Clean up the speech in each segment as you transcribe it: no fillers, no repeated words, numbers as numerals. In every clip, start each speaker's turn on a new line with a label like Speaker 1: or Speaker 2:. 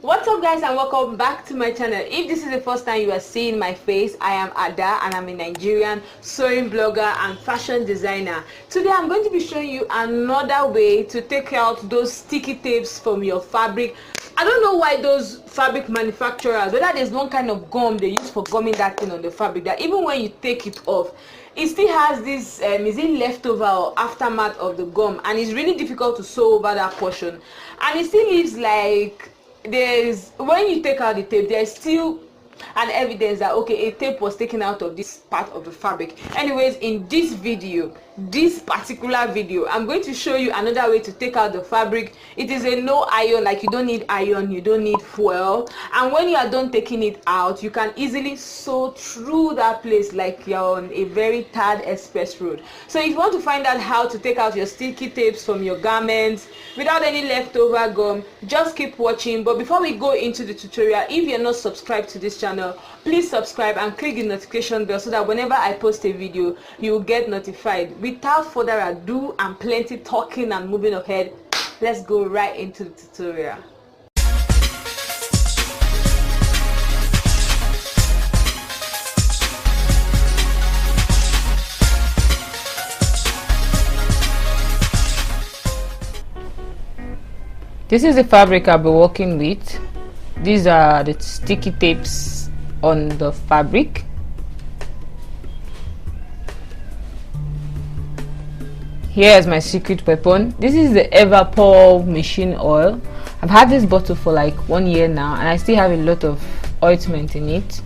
Speaker 1: What's up guys, and welcome back to my channel. If this is the first time you are seeing my face, I am Ada and I'm a Nigerian sewing blogger and fashion designer. Today I'm going to be showing you another way to take out those sticky tapes from your fabric. I don't know why those fabric manufacturers, whether there's one kind of gum they use for gumming that thing on the fabric, that even when you take it off, it still has this is it leftover or aftermath of the gum, and it's really difficult to sew over that portion, and it still leaves like there's, when you take out the tape, there's still an evidence that okay, a tape was taken out of this part of the fabric. Anyways, in this video, this particular video, I'm going to show you another way to take out the fabric. It is a no iron, like you don't need iron, you don't need foil, and when you are done taking it out, you can easily sew through that place like you're on a very tired express road. So if you want to find out how to take out your sticky tapes from your garments without any leftover gum, just keep watching. But before we go into the tutorial, if you're not subscribed to this channel, please subscribe and click the notification bell so that whenever I post a video, you will get notified. Without further ado and plenty talking and moving ahead, let's go right into the tutorial. This is the fabric I'll be working with. These are the sticky tapes on the fabric. Here is my secret weapon. This is the Everpol machine oil. I've had this bottle for like 1 year now, and I still have a lot of ointment in it.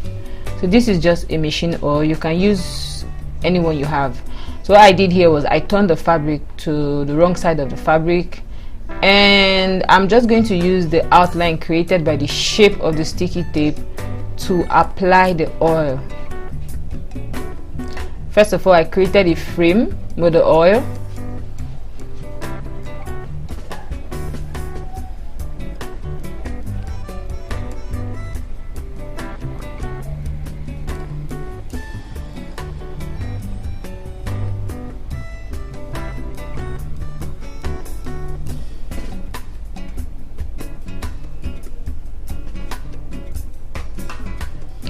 Speaker 1: So this is just a machine oil. You can use any one you have. So what I did here was I turned the fabric to the wrong side of the fabric, and I'm just going to use the outline created by the shape of the sticky tape to apply the oil. First of all, I created a frame with the oil.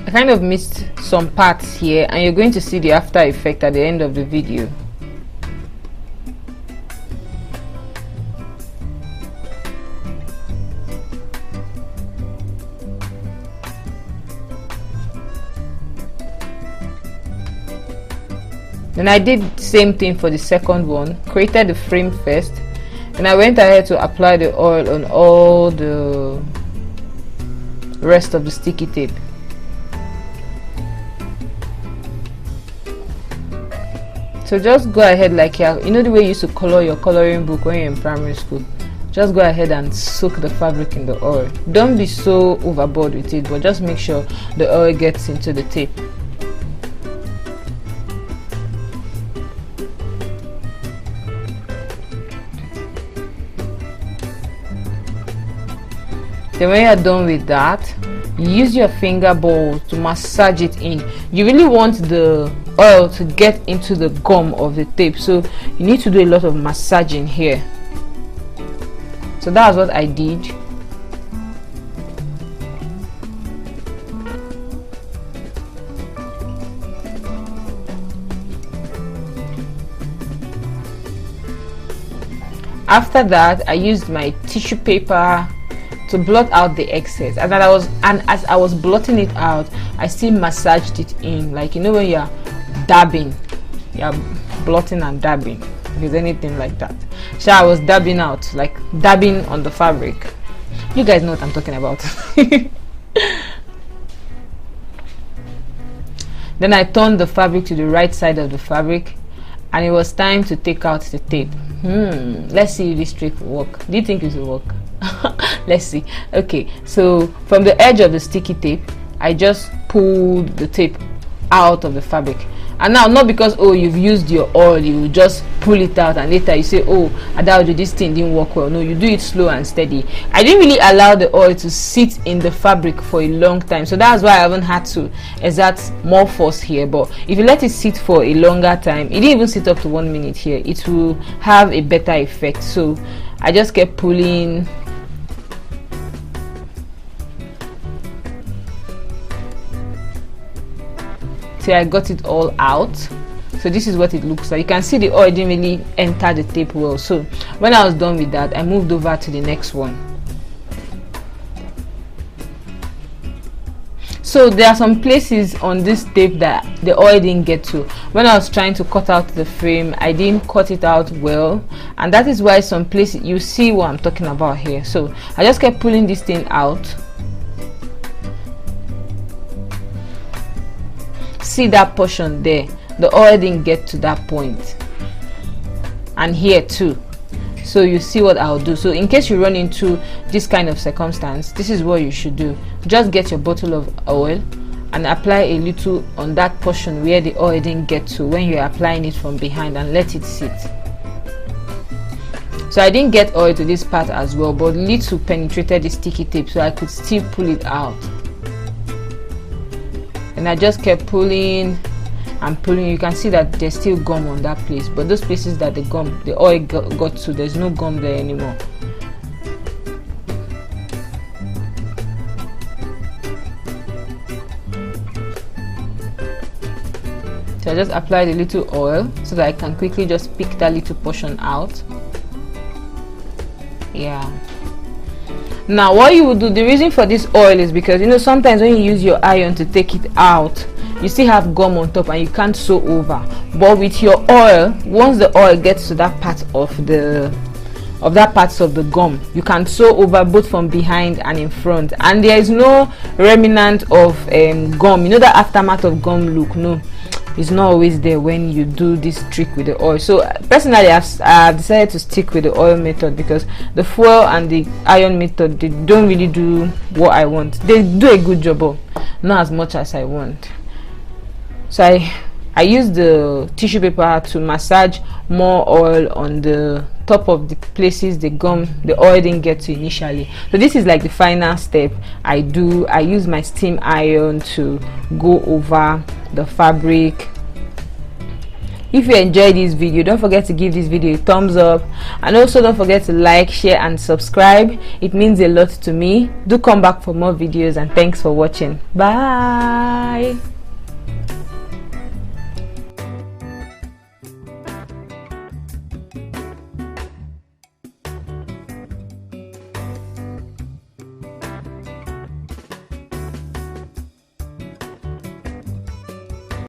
Speaker 1: I kind of missed some parts here, and you're going to see the after effect at the end of the video. Then I did the same thing for the second one, created the frame first, and I went ahead to apply the oil on all the rest of the sticky tape. So just go ahead, like you know the way you used to color your coloring book when you're in primary school. Just go ahead and soak the fabric in the oil. Don't be so overboard with it, but just make sure the oil gets into the tape. Then when you're done with that, use your finger bowl to massage it in. You really want the oil to get into the gum of the tape, so you need to do a lot of massaging here. So that's what I did. After that, I used my tissue paper to blot out the excess, and as I was blotting it out, I still massaged it in, like you know when you're dabbing, you're blotting and dabbing, if there's anything like that. So I was dabbing out, like dabbing on the fabric. You guys know what I'm talking about. Then I turned the fabric to the right side of the fabric, and it was time to take out the tape. Let's see if this trick will work. Do you think it will work? Let's see. Okay, so from the edge of the sticky tape, I just pulled the tape out of the fabric. And now, not because oh you've used your oil, you just pull it out and later you say oh Adaudu, this thing didn't work well. No, you do it slow and steady. I didn't really allow the oil to sit in the fabric for a long time, so that's why I haven't had to exert more force here. But if you let it sit for a longer time, it didn't even sit up to 1 minute here, it will have a better effect. So I just kept pulling see I got it all out. So this is what it looks like. You can see the oil didn't really enter the tape well. So when I was done with that, I moved over to the next one. So there are some places on this tape that the oil didn't get to. When I was trying to cut out the frame, I didn't cut it out well, and that is why some places, you see what I'm talking about here. So I just kept pulling this thing out. See that portion there, the oil didn't get to that point, and here too. So you see what I'll do. So in case you run into this kind of circumstance, this is what you should do. Just get your bottle of oil and apply a little on that portion where the oil didn't get to when you're applying it from behind, and let it sit. So I didn't get oil to this part as well, but little penetrated the sticky tape, so I could still pull it out. And I just kept pulling and pulling. You can see that there's still gum on that place, but those places that the oil got to, there's no gum there anymore. So I just applied a little oil so that I can quickly just pick that little portion out. Yeah. Now what you would do, the reason for this oil is because, you know, sometimes when you use your iron to take it out, you still have gum on top and you can't sew over. But with your oil, once the oil gets to that part of the gum, you can sew over both from behind and in front, and there is no remnant of gum. You know, the aftermath of gum look, no, it's not always there when you do this trick with the oil. So personally, I've decided to stick with the oil method because the fuel and the iron method, they don't really do what I want. They do a good job, but not as much as I want. So I use the tissue paper to massage more oil on the top of the places the oil didn't get to initially. So this is like the final step. I use my steam iron to go over the fabric. If you enjoyed this video, don't forget to give this video a thumbs up, and also don't forget to like, share and subscribe. It means a lot to me. Do come back for more videos, and thanks for watching. Bye.